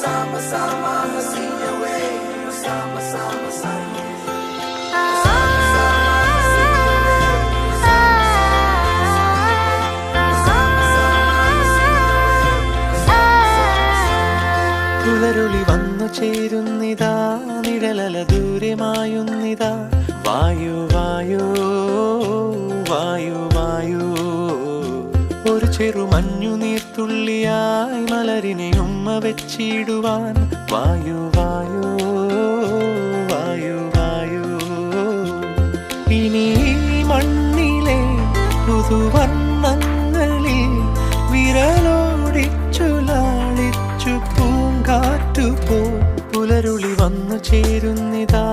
Sama-sama, hasinya way. Sama-sama saya. പുലരുളി വന്നു ചേരുന്നിതാ, നിഴലല ദൂരെ മായുന്നിതാ. വായു വായു വായു വായു, ഒരു ചെറു മഞ്ഞു നീർത്തുള്ളിയായി മലരിനെ ഉമ്മ വെച്ചിടുവാൻ. വായു വായു വായു വായു, ഇനി മണ്ണിലെ പുതുവർണ്ണങ്ങളിൽ വിരലോടിച്ചു ലാളിച്ചു പൂങ്കാറ്റുപോ. പുലരുളി വന്നു ചേരുന്നിതാ,